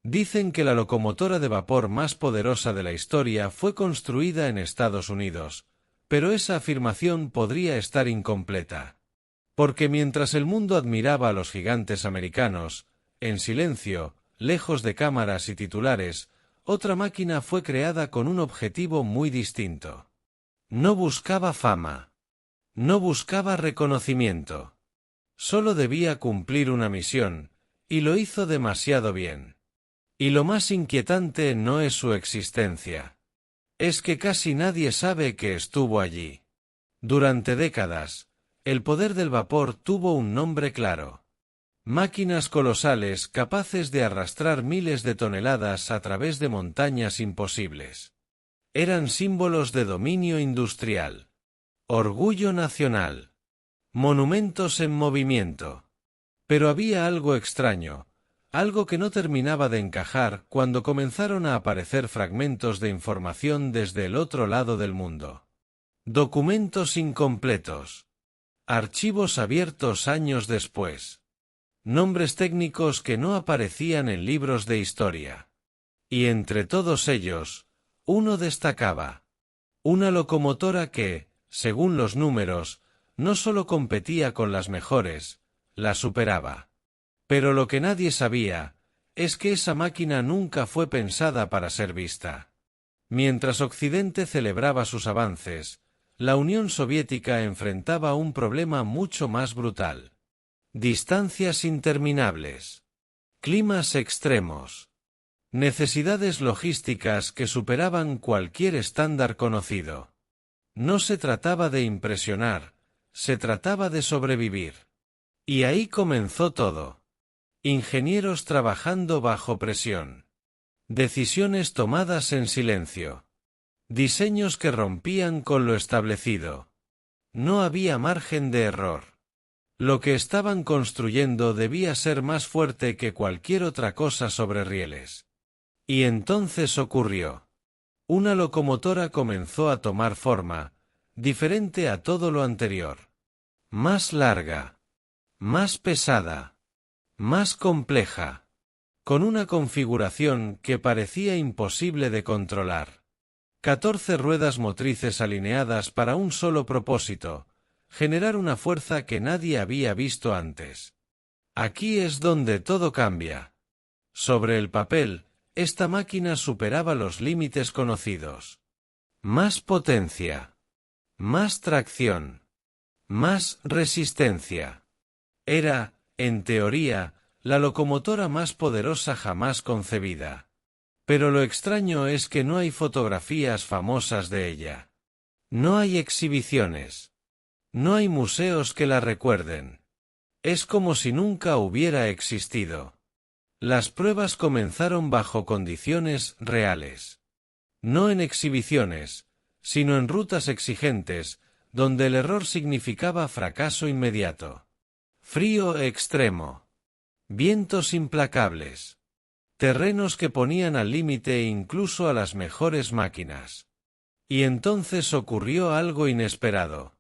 Dicen que la locomotora de vapor más poderosa de la historia fue construida en Estados Unidos, pero esa afirmación podría estar incompleta. Porque mientras el mundo admiraba a los gigantes americanos, en silencio, lejos de cámaras y titulares, otra máquina fue creada con un objetivo muy distinto. No buscaba fama. No buscaba reconocimiento. Solo debía cumplir una misión, y lo hizo demasiado bien. Y lo más inquietante no es su existencia. Es que casi nadie sabe que estuvo allí. Durante décadas, el poder del vapor tuvo un nombre claro. Máquinas colosales capaces de arrastrar miles de toneladas a través de montañas imposibles. Eran símbolos de dominio industrial. Orgullo nacional. Monumentos en movimiento. Pero había algo extraño, algo que no terminaba de encajar cuando comenzaron a aparecer fragmentos de información desde el otro lado del mundo. Documentos incompletos. Archivos abiertos años después. Nombres técnicos que no aparecían en libros de historia. Y entre todos ellos, uno destacaba. Una locomotora que, según los números, no solo competía con las mejores, la superaba. Pero lo que nadie sabía, es que esa máquina nunca fue pensada para ser vista. Mientras Occidente celebraba sus avances, la Unión Soviética enfrentaba un problema mucho más brutal. Distancias interminables. Climas extremos. Necesidades logísticas que superaban cualquier estándar conocido. No se trataba de impresionar, se trataba de sobrevivir. Y ahí comenzó todo. Ingenieros trabajando bajo presión. Decisiones tomadas en silencio. Diseños que rompían con lo establecido. No había margen de error. Lo que estaban construyendo debía ser más fuerte que cualquier otra cosa sobre rieles. Y entonces ocurrió. Una locomotora comenzó a tomar forma, diferente a todo lo anterior. Más larga. Más pesada. Más compleja. Con una configuración que parecía imposible de controlar. 14 ruedas motrices alineadas para un solo propósito, generar una fuerza que nadie había visto antes. Aquí es donde todo cambia. Sobre el papel, esta máquina superaba los límites conocidos. Más potencia. Más tracción. Más resistencia. Era, en teoría, la locomotora más poderosa jamás concebida. Pero lo extraño es que no hay fotografías famosas de ella. No hay exhibiciones. No hay museos que la recuerden. Es como si nunca hubiera existido. Las pruebas comenzaron bajo condiciones reales. No en exhibiciones, sino en rutas exigentes, donde el error significaba fracaso inmediato. Frío extremo. Vientos implacables. Terrenos que ponían al límite incluso a las mejores máquinas. Y entonces ocurrió algo inesperado.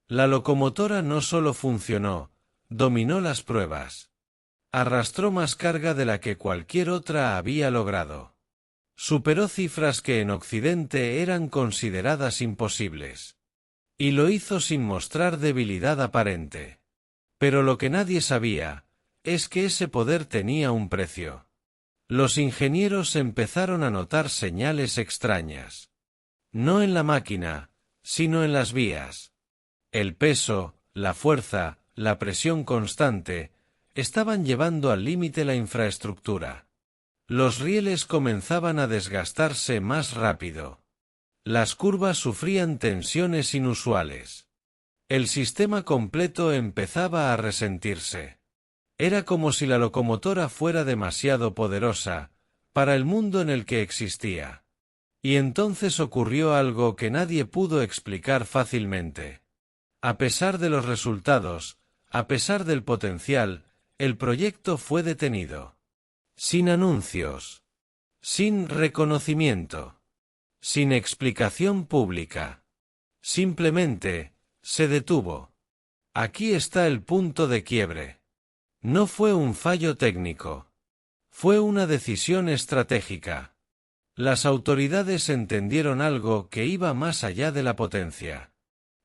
La locomotora no solo funcionó, dominó las pruebas. Arrastró más carga de la que cualquier otra había logrado. Superó cifras que en Occidente eran consideradas imposibles. Y lo hizo sin mostrar debilidad aparente. Pero lo que nadie sabía, es que ese poder tenía un precio. Los ingenieros empezaron a notar señales extrañas. No en la máquina, sino en las vías. El peso, la fuerza, la presión constante, estaban llevando al límite la infraestructura. Los rieles comenzaban a desgastarse más rápido. Las curvas sufrían tensiones inusuales. El sistema completo empezaba a resentirse. Era como si la locomotora fuera demasiado poderosa, para el mundo en el que existía. Y entonces ocurrió algo que nadie pudo explicar fácilmente. A pesar de los resultados, a pesar del potencial, el proyecto fue detenido. Sin anuncios. Sin reconocimiento. Sin explicación pública. Simplemente, se detuvo. Aquí está el punto de quiebre. No fue un fallo técnico. Fue una decisión estratégica. Las autoridades entendieron algo que iba más allá de la potencia.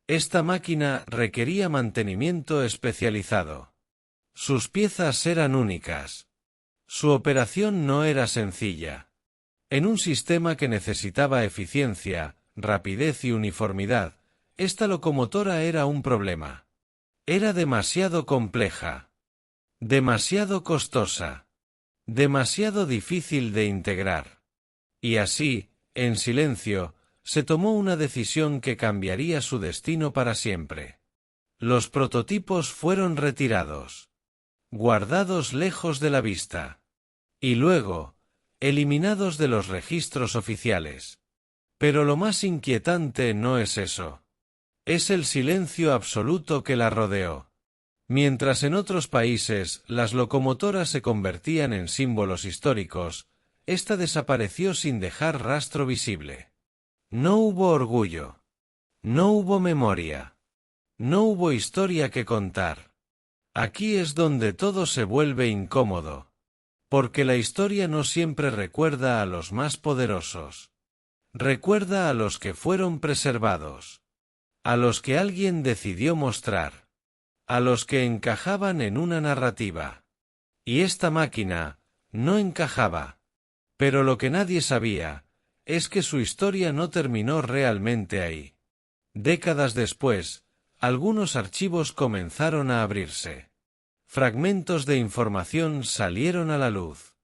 Esta máquina requería mantenimiento especializado. Sus piezas eran únicas. Su operación no era sencilla. En un sistema que necesitaba eficiencia, rapidez y uniformidad, esta locomotora era un problema. Era demasiado compleja. Demasiado costosa. Demasiado difícil de integrar. Y así, en silencio, se tomó una decisión que cambiaría su destino para siempre. Los prototipos fueron retirados. Guardados lejos de la vista. Y luego, eliminados de los registros oficiales. Pero lo más inquietante no es eso. Es el silencio absoluto que la rodeó. Mientras en otros países las locomotoras se convertían en símbolos históricos, esta desapareció sin dejar rastro visible. No hubo orgullo. No hubo memoria. No hubo historia que contar. Aquí es donde todo se vuelve incómodo. Porque la historia no siempre recuerda a los más poderosos. Recuerda a los que fueron preservados. A los que alguien decidió mostrar. A los que encajaban en una narrativa. Y esta máquina no encajaba. Pero lo que nadie sabía es que su historia no terminó realmente ahí. Décadas después, algunos archivos comenzaron a abrirse. Fragmentos de información salieron a la luz.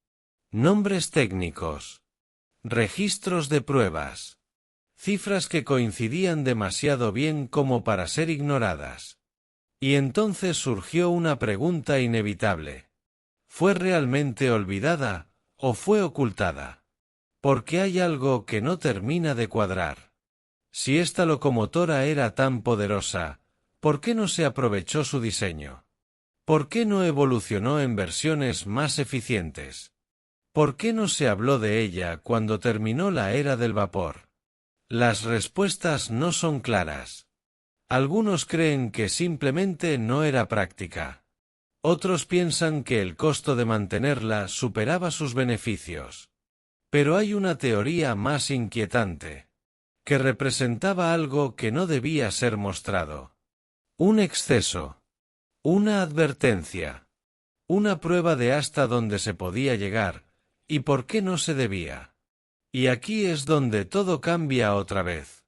Nombres técnicos. Registros de pruebas. Cifras que coincidían demasiado bien como para ser ignoradas. Y entonces surgió una pregunta inevitable. ¿Fue realmente olvidada o fue ocultada? Porque hay algo que no termina de cuadrar. Si esta locomotora era tan poderosa, ¿por qué no se aprovechó su diseño? ¿Por qué no evolucionó en versiones más eficientes? ¿Por qué no se habló de ella cuando terminó la era del vapor? Las respuestas no son claras. Algunos creen que simplemente no era práctica. Otros piensan que el costo de mantenerla superaba sus beneficios. Pero hay una teoría más inquietante, que representaba algo que no debía ser mostrado. Un exceso. Una advertencia. Una prueba de hasta dónde se podía llegar, y por qué no se debía. Y aquí es donde todo cambia otra vez.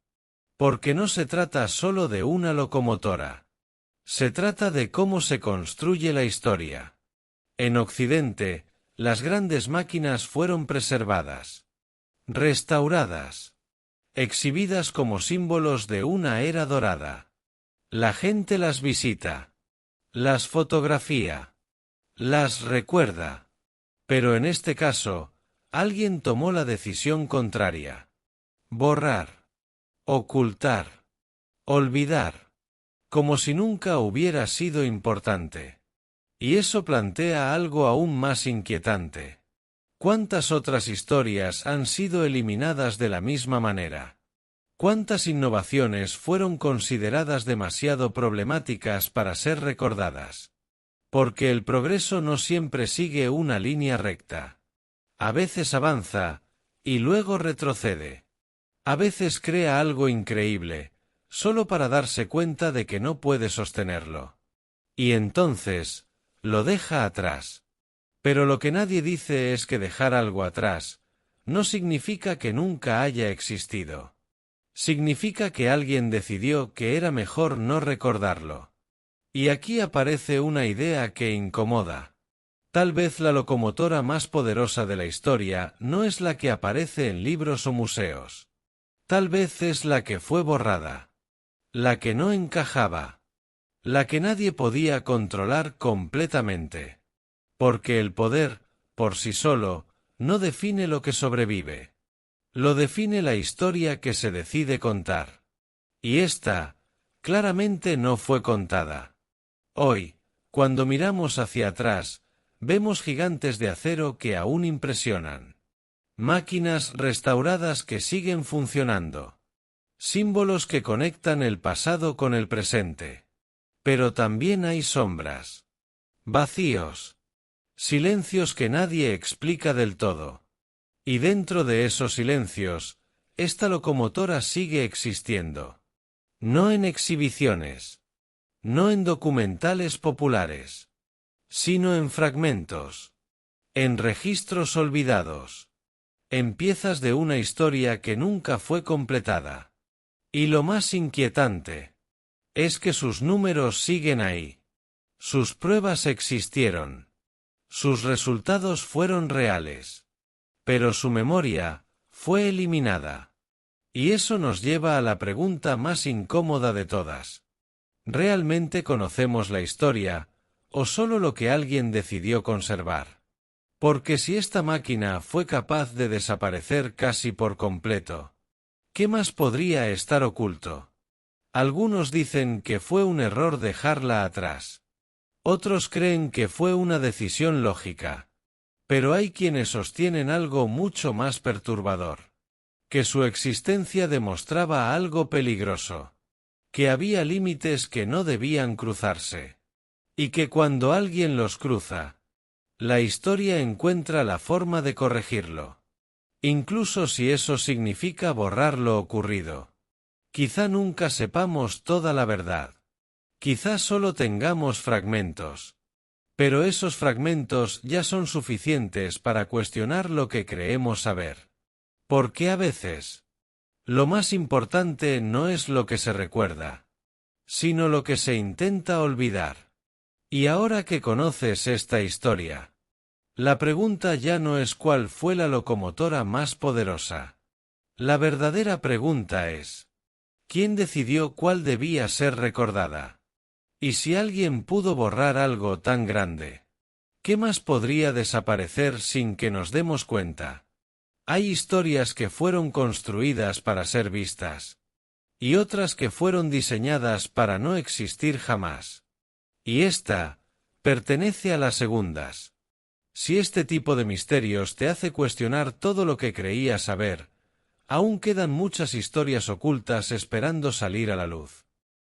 Porque no se trata solo de una locomotora. Se trata de cómo se construye la historia. En Occidente, las grandes máquinas fueron preservadas, restauradas, exhibidas como símbolos de una era dorada. La gente las visita, las fotografía, las recuerda. Pero en este caso, alguien tomó la decisión contraria. Borrar, ocultar, olvidar, como si nunca hubiera sido importante. Y eso plantea algo aún más inquietante. ¿Cuántas otras historias han sido eliminadas de la misma manera? ¿Cuántas innovaciones fueron consideradas demasiado problemáticas para ser recordadas? Porque el progreso no siempre sigue una línea recta. A veces avanza, y luego retrocede. A veces crea algo increíble, solo para darse cuenta de que no puede sostenerlo. Y entonces, lo deja atrás. Pero lo que nadie dice es que dejar algo atrás no significa que nunca haya existido. Significa que alguien decidió que era mejor no recordarlo. Y aquí aparece una idea que incomoda. Tal vez la locomotora más poderosa de la historia no es la que aparece en libros o museos. Tal vez es la que fue borrada. La que no encajaba. La que nadie podía controlar completamente. Porque el poder, por sí solo, no define lo que sobrevive. Lo define la historia que se decide contar. Y esta, claramente no fue contada. Hoy, cuando miramos hacia atrás, vemos gigantes de acero que aún impresionan. Máquinas restauradas que siguen funcionando. Símbolos que conectan el pasado con el presente. Pero también hay sombras. Vacíos. Silencios que nadie explica del todo. Y dentro de esos silencios, esta locomotora sigue existiendo. No en exhibiciones. No en documentales populares. Sino en fragmentos. En registros olvidados. En piezas de una historia que nunca fue completada. Y lo más inquietante es que sus números siguen ahí. Sus pruebas existieron. Sus resultados fueron reales. Pero su memoria fue eliminada. Y eso nos lleva a la pregunta más incómoda de todas. ¿Realmente conocemos la historia, o solo lo que alguien decidió conservar? Porque si esta máquina fue capaz de desaparecer casi por completo, ¿qué más podría estar oculto? Algunos dicen que fue un error dejarla atrás. Otros creen que fue una decisión lógica. Pero hay quienes sostienen algo mucho más perturbador. Que su existencia demostraba algo peligroso. Que había límites que no debían cruzarse. Y que cuando alguien los cruza, la historia encuentra la forma de corregirlo. Incluso si eso significa borrar lo ocurrido. Quizá nunca sepamos toda la verdad. Quizá solo tengamos fragmentos. Pero esos fragmentos ya son suficientes para cuestionar lo que creemos saber. Porque a veces, lo más importante no es lo que se recuerda, sino lo que se intenta olvidar. Y ahora que conoces esta historia, la pregunta ya no es cuál fue la locomotora más poderosa. La verdadera pregunta es, ¿quién decidió cuál debía ser recordada? Y si alguien pudo borrar algo tan grande, ¿qué más podría desaparecer sin que nos demos cuenta? Hay historias que fueron construidas para ser vistas, y otras que fueron diseñadas para no existir jamás. Y esta pertenece a las segundas. Si este tipo de misterios te hace cuestionar todo lo que creías saber, aún quedan muchas historias ocultas esperando salir a la luz.